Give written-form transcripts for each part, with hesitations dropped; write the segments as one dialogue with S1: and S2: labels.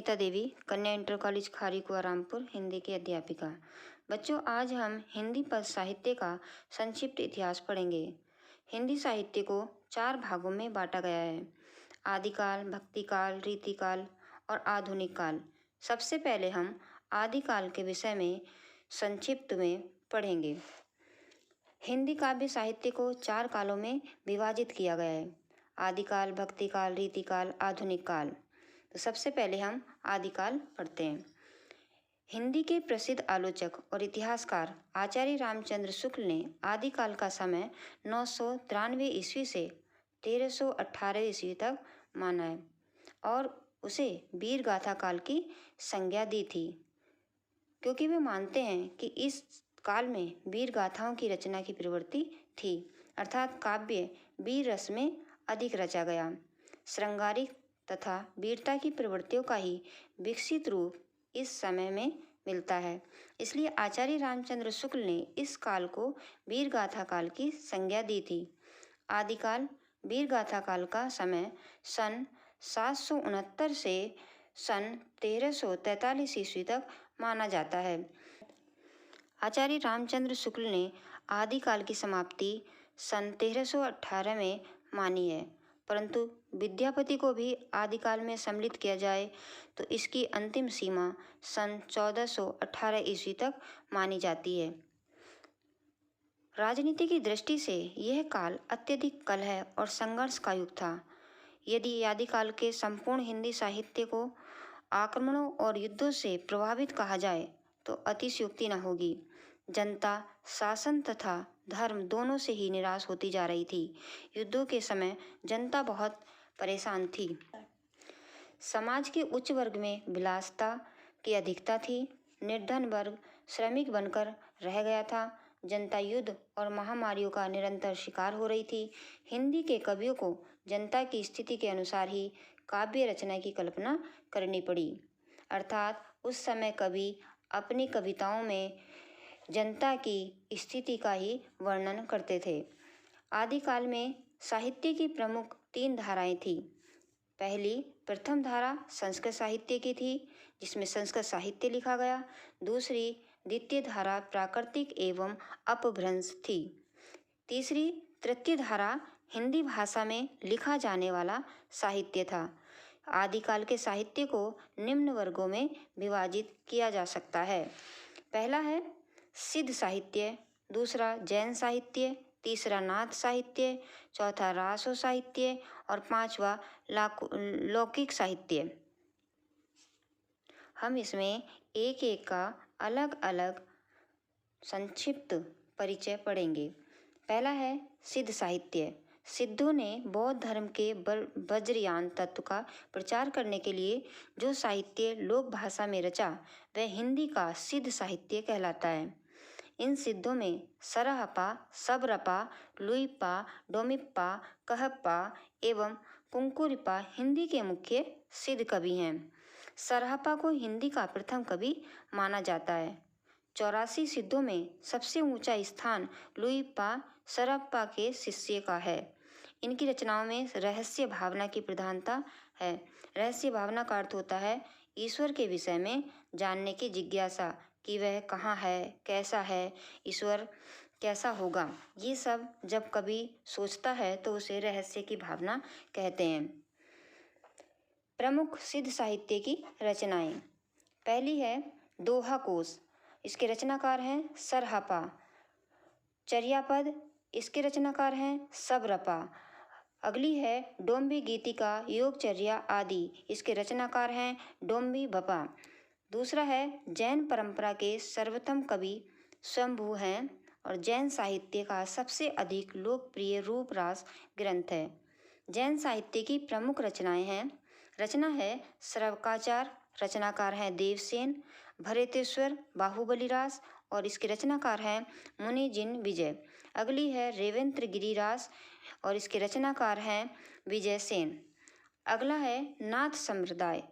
S1: सुनीता देवी, कन्या inter college खारीकुआ Rampur, Hindi की अध्यापिका। बच्चों, आज हम हिंदी पद साहित्य का संक्षिप्त इतिहास पढ़ेंगे। हिंदी साहित्य को 4 भागों में बांटा गया है: आदिकाल, भक्तिकाल, रीतिकाल और आधुनिक काल। सबसे पहले हम आदिकाल के विषय में संक्षिप्त में पढ़ेंगे। हिंदी काव्य साहित्य को 4 कालों में विभाजित किया गया है: आदिकाल, भक्तिकाल, रीतिकाल, आधुनिक काल। तो सबसे पहले हम आदिकाल पढ़ते हैं। हिंदी के प्रसिद्ध आलोचक और इतिहासकार आचार्य रामचंद्र शुक्ल ने आदिकाल का समय 993 ईस्वी से 1318 ईस्वी तक माना है और उसे वीर गाथा काल की संज्ञा दी थी, क्योंकि वे मानते हैं कि इस काल में वीर गाथाओं की रचना की प्रवृत्ति थी, अर्थात काव्य वीर रस में अधिक रचा गया। श्रृंगारिक तथा वीरता की प्रवृत्तियों का ही विकसित रूप इस समय में मिलता है। इसलिए आचार्य रामचंद्र शुक्ल ने इस काल को वीर गाथा काल की संज्ञा दी थी। आदिकाल वीर गाथा काल का समय सन 769 से सन 1343 ईस्वी तक माना जाता है। आचार्य रामचंद्र शुक्ल ने आदिकाल की समाप्ति सन 1318 में मानी है, परंतु विद्यापति को भी आदिकाल में सम्मिलित किया जाए तो इसकी अंतिम सीमा सन 1418 ईस्वी तक मानी जाती है। राजनीति की दृष्टि से यह काल अत्यधिक कलह और संघर्ष का युग था। यदि आदिकाल के संपूर्ण हिंदी साहित्य को आक्रमणों और युद्धों से प्रभावित कहा जाए तो अतिशयोक्ति न होगी। जनता शासन तथा धर्म दोनों से ही निराश होती जा रही थी। युद्धों के समय जनता बहुत परेशान थी। समाज के उच्च वर्ग में विलासिता की अधिकता थी। निर्धन वर्ग श्रमिक बनकर रह गया था। जनता युद्ध और महामारियों का निरंतर शिकार हो रही थी। हिंदी के कवियों को जनता की स्थिति के अनुसार ही काव्य रचना की कल्पना करनी पड़ी, अर्थात उस समय कवि अपनी कविताओं में जनता की स्थिति का ही वर्णन करते थे। आदिकाल में साहित्य की प्रमुख 3 धाराएं थीं। पहली प्रथम धारा संस्कृत साहित्य की थी, जिसमें संस्कृत साहित्य लिखा गया। दूसरी द्वितीय धारा प्राकृतिक एवं अपभ्रंश थी। तीसरी तृतीय धारा हिंदी भाषा में लिखा जाने वाला साहित्य था। आदिकाल के साहित्य को निम्न वर्गों में विभाजित किया जा सकता है। पहला है सिद्ध साहित्य, दूसरा जैन साहित्य, तीसरा नाथ साहित्य, चौथा रासो साहित्य और 5वां लौकिक साहित्य। हम इसमें एक एक का अलग अलग संक्षिप्त परिचय पढ़ेंगे। पहला है सिद्ध साहित्य। सिद्धों ने बौद्ध धर्म के वज्रयान तत्व का प्रचार करने के लिए जो साहित्य लोक भाषा में रचा वह हिंदी का सिद्ध साहित्य कहलाता है। इन सिद्धों में सरहपा, सबरपा, लुइपा, डोमिप्पा, कहप्पा एवं कुंकुरिपा हिंदी के मुख्य सिद्ध कवि हैं। सरहपा को हिंदी का प्रथम कवि माना जाता है। 84 सिद्धों में सबसे ऊंचा स्थान लुइपा सरहपा के शिष्य का है। इनकी रचनाओं में रहस्य भावना की प्रधानता है। रहस्य भावना का अर्थ होता है ईश्वर के विषय में जानने की जिज्ञासा कि वह कहाँ है, कैसा है, ईश्वर कैसा होगा। ये सब जब कवि सोचता है तो उसे रहस्य की भावना कहते हैं। प्रमुख सिद्ध साहित्य की रचनाएं। पहली है दोहा कोश। इसके रचनाकार हैं सरहपा। चर्यापद, इसके रचनाकार हैं सबरपा। अगली है डोम्बी गीतिका, योगचर्या आदि। इसके रचनाकार हैं डोम्बी बपा। दूसरा है जैन परंपरा के सर्वोत्तम कवि शंभु हैं और जैन साहित्य का सबसे अधिक लोकप्रिय रूपरास ग्रंथ है। जैन साहित्य की प्रमुख रचनाएं हैं। रचना है श्रवकाचार, रचनाकार हैं देवसेन। भरेतेश्वर बाहुबलीरास और इसके रचनाकार हैं मुनि जिन विजय। अगली है रेवेंद्र गिरिरास और इसके रचनाकार हैं विजय सेन। अगला है नाथ संप्रदाय।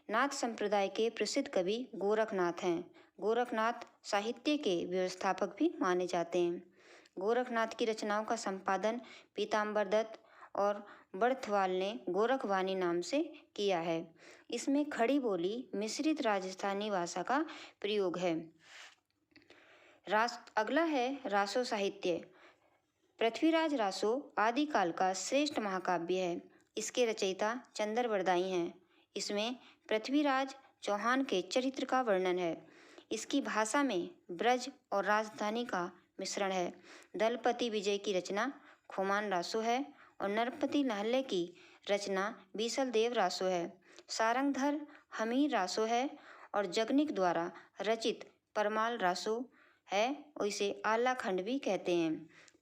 S1: नाथ संप्रदाय के प्रसिद्ध कवि गोरखनाथ हैं। गोरखनाथ साहित्य के व्यवस्थापक भी माने जाते हैं। गोरखनाथ की रचनाओं का संपादन पीताम्बर दत्त और बर्थवाल ने गोरखवाणी नाम से किया है। इसमें खड़ी बोली मिश्रित राजस्थानी भाषा का प्रयोग है। अगला है रासो साहित्य। पृथ्वीराज रासो आदिकाल का श्रेष्ठ महाकाव्य है। इसके रचयिता चंद्रबरदाई हैं। इसमें पृथ्वीराज चौहान के चरित्र का वर्णन है। इसकी भाषा में ब्रज और राजधानी का मिश्रण है। दलपति विजय की रचना खुमान रासो है और नरपति नाहल्ले की रचना बीसल देव रासो है। सारंगधर हमीर रासो है और जगनिक द्वारा रचित परमाल रासो है और इसे आला खंड भी कहते हैं।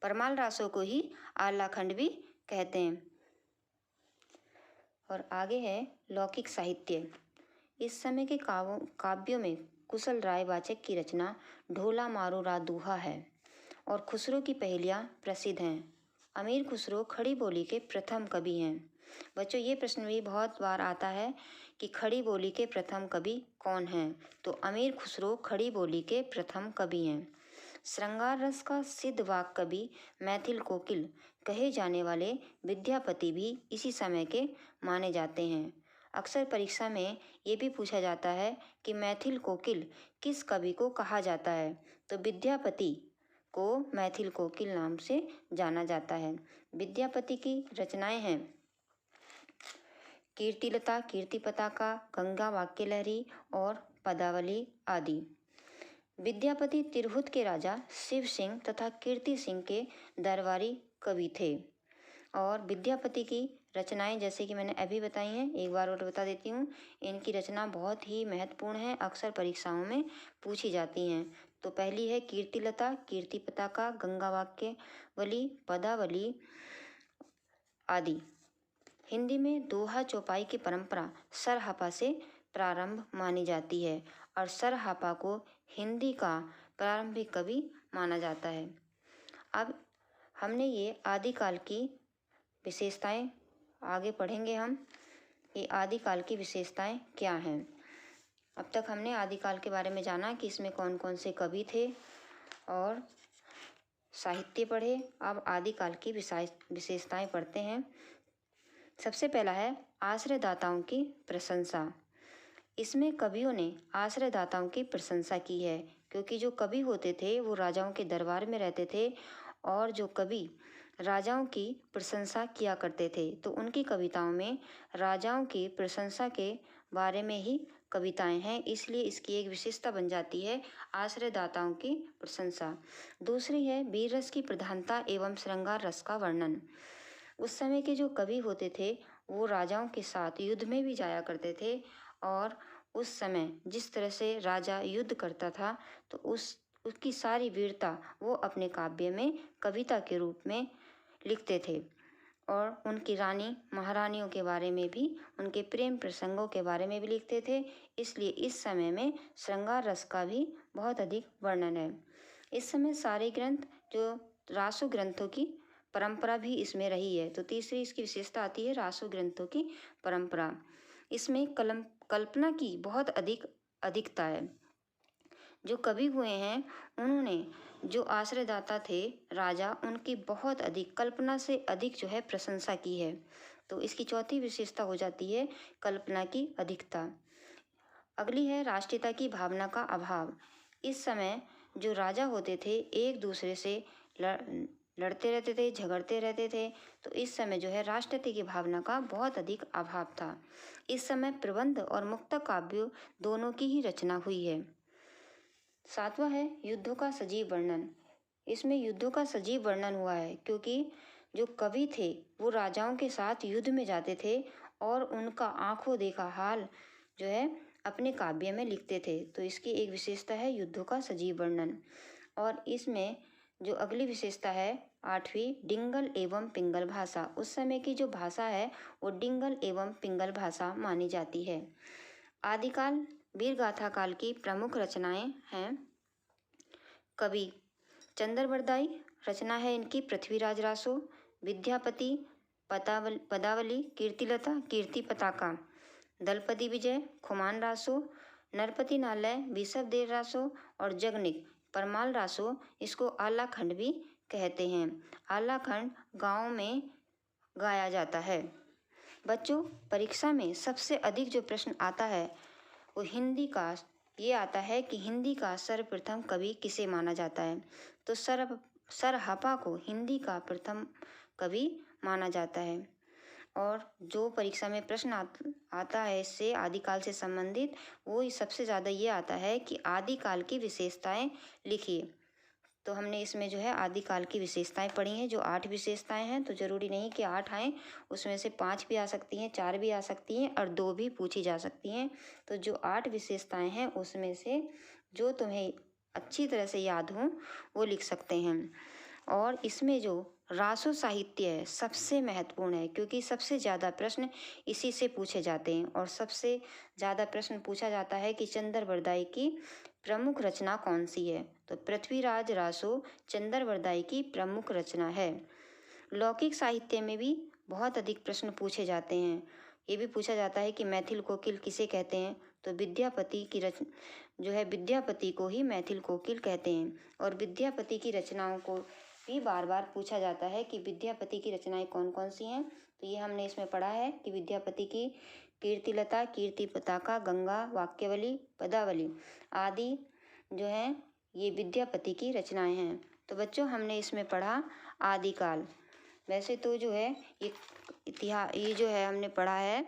S1: परमाल रासो को ही आला खंड भी कहते हैं। और आगे है लौकिक साहित्य। इस समय के काव्यों में कुशल राय वाचक की रचना ढोला मारो रा दूहा है और खुसरो की पहेलियाँ प्रसिद्ध हैं। अमीर खुसरो खड़ी बोली के प्रथम कवि हैं। बच्चों, ये प्रश्न भी बहुत बार आता है कि खड़ी बोली के प्रथम कवि कौन हैं? तो अमीर खुसरो खड़ी बोली के प्रथम कवि हैं। श्रृंगार रस का सिद्ध वाक कवि मैथिल कोकिल कहे जाने वाले विद्यापति भी इसी समय के माने जाते हैं। अक्सर परीक्षा में ये भी पूछा जाता है कि मैथिल कोकिल किस कवि को कहा जाता है? तो विद्यापति को मैथिल कोकिल नाम से जाना जाता है। विद्यापति की रचनाएं हैं कीर्तिलता, कीर्ति पताका, गंगा वाक्यलहरी और पदावली आदि। विद्यापति तिरहुत के राजा शिव सिंह तथा कीर्ति सिंह के दरबारी कवि थे। और विद्यापति की रचनाएं जैसे कि मैंने अभी बताई हैं, एक बार और बता देती हूँ। इनकी रचना बहुत ही महत्वपूर्ण है, अक्सर परीक्षाओं में पूछी जाती हैं। तो पहली है कीर्तिलता, कीर्ति पताका, गंगा वाक्यवली, पदावली आदि। हिंदी में दोहा चौपाई की परंपरा सरहापा से प्रारंभ मानी जाती है और सरहापा को हिंदी का प्रारंभिक कवि माना जाता है। अब हमने ये आदिकाल की विशेषताएं आगे पढ़ेंगे हम। ये आदिकाल की विशेषताएं क्या हैं? अब तक हमने आदिकाल के बारे में जाना कि इसमें कौन कौन से कवि थे और साहित्य पढ़े। अब आदिकाल की विशेषताएं पढ़ते हैं। सबसे पहला है आश्रयदाताओं की प्रशंसा। इसमें कवियों ने आश्रयदाताओं की प्रशंसा की है, क्योंकि जो कवि होते थे वो राजाओं के दरबार में रहते थे और जो कवि राजाओं की प्रशंसा किया करते थे, तो उनकी कविताओं में राजाओं की प्रशंसा के बारे में ही कविताएं हैं, इसलिए इसकी एक विशेषता बन जाती है आश्रयदाताओं की प्रशंसा। दूसरी है वीर रस की प्रधानता एवं श्रृंगार रस का वर्णन। उस समय के जो कवि होते थे वो राजाओं के साथ युद्ध में भी जाया करते थे और उस समय जिस तरह से राजा युद्ध करता था तो उसकी सारी वीरता वो अपने काव्य में कविता के रूप में लिखते थे और उनकी रानी महारानियों के बारे में भी, उनके प्रेम प्रसंगों के बारे में भी लिखते थे। इसलिए इस समय में श्रृंगार रस का भी बहुत अधिक वर्णन है। इस समय सारे ग्रंथ जो रासो ग्रंथों की परंपरा भी इसमें रही है। तो तीसरी इसकी विशेषता आती है रासो ग्रंथों की परंपरा। इसमें कल्पना की बहुत अधिकता है। जो कवि हुए हैं उन्होंने जो आश्रयदाता थे राजा, उनकी बहुत अधिक कल्पना से अधिक जो है प्रशंसा की है। तो इसकी चौथी विशेषता हो जाती है कल्पना की अधिकता। अगली है राष्ट्रीयता की भावना का अभाव। इस समय जो राजा होते थे एक दूसरे से लड़ते रहते थे, झगड़ते रहते थे, तो इस समय जो है राष्ट्रपति की भावना का बहुत अधिक अभाव था। इस समय प्रबंध और मुक्तक काव्य दोनों की ही रचना हुई है। सातवां है युद्धों का सजीव वर्णन। इसमें युद्धों का सजीव वर्णन हुआ है क्योंकि जो कवि थे वो राजाओं के साथ युद्ध में जाते थे और उनका आंखों देखा हाल जो है अपने काव्य में लिखते थे। तो इसकी एक विशेषता है युद्धों का सजीव वर्णन। और इसमें जो अगली विशेषता है आठवीं, डिंगल एवं पिंगल भाषा। उस समय की जो भाषा है वो डिंगल एवं पिंगल भाषा मानी जाती है। आदिकाल वीरगाथा काल की प्रमुख रचनाएं हैं कवि चंद्रबरदाई, रचना है इनकी पृथ्वीराज रासो, विद्यापति, पदावली, कीर्तिलता, कीर्ति पताका, दलपति विजय, खुमान रासो, नरपति नालय, बीसवदेव रासो और जगनिक परमाल रासो। इसको आला खंड भी कहते हैं। आला खंड गाया जाता है। बच्चों, परीक्षा में सबसे अधिक जो प्रश्न आता है वो हिंदी का ये आता है कि हिंदी का सर्वप्रथम कवि किसे माना जाता है। तो सर हपा को हिंदी का प्रथम कवि माना जाता है। और जो परीक्षा में प्रश्न आता है इससे आदिकाल से संबंधित, वो सबसे ज़्यादा ये आता है कि आदिकाल की विशेषताएं लिखिए। तो हमने इसमें जो है आदिकाल की विशेषताएं पढ़ी हैं, जो 8 विशेषताएं हैं। तो ज़रूरी नहीं कि 8 आएँ, उसमें से 5 भी आ सकती हैं, 4 भी आ सकती हैं और 2 भी पूछी जा सकती हैं। तो जो 8 विशेषताएं हैं उसमें से जो तुम्हें अच्छी तरह से याद हो वो लिख सकते हैं। और इसमें जो रासो साहित्य है सबसे महत्वपूर्ण है, क्योंकि सबसे ज़्यादा प्रश्न इसी से पूछे जाते हैं। और सबसे ज़्यादा प्रश्न पूछा जाता है कि चंद्रवरदाई की प्रमुख रचना कौन सी है। तो पृथ्वीराज रासो चंद्रवरदाई की प्रमुख रचना है। लौकिक साहित्य में भी बहुत अधिक प्रश्न पूछे जाते हैं। ये भी पूछा जाता है कि मैथिल कोकिल किसे कहते हैं। तो विद्यापति की जो है विद्यापति को ही मैथिल कोकिल कहते हैं। और विद्यापति की रचनाओं को भी बार बार पूछा जाता है कि विद्यापति की रचनाएं कौन कौन सी हैं। तो ये हमने इसमें पढ़ा है कि विद्यापति की कीर्तिलता, कीर्ति पताका, गंगा, वाक्यावली, पदावली आदि जो है ये विद्यापति की रचनाएं हैं। तो बच्चों, हमने इसमें पढ़ा आदिकाल। वैसे तो जो है ये जो है हमने पढ़ा है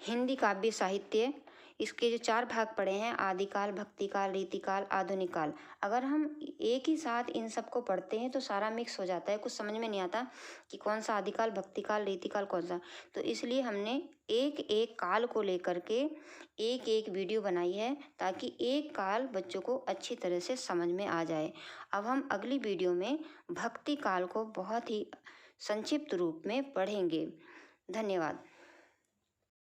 S1: हिंदी काव्य साहित्य। इसके जो 4 भाग पढ़े हैं, आदिकाल, भक्तिकाल, रीतिकाल, आधुनिक काल। अगर हम एक ही साथ इन सबको पढ़ते हैं तो सारा मिक्स हो जाता है, कुछ समझ में नहीं आता कि कौन सा आदिकाल, भक्तिकाल, रीतिकाल कौन सा। तो इसलिए हमने एक एक काल को लेकर के एक एक वीडियो बनाई है, ताकि एक काल बच्चों को अच्छी तरह से समझ में आ जाए। अब हम अगली वीडियो में भक्ति काल को बहुत ही संक्षिप्त रूप में पढ़ेंगे। धन्यवाद।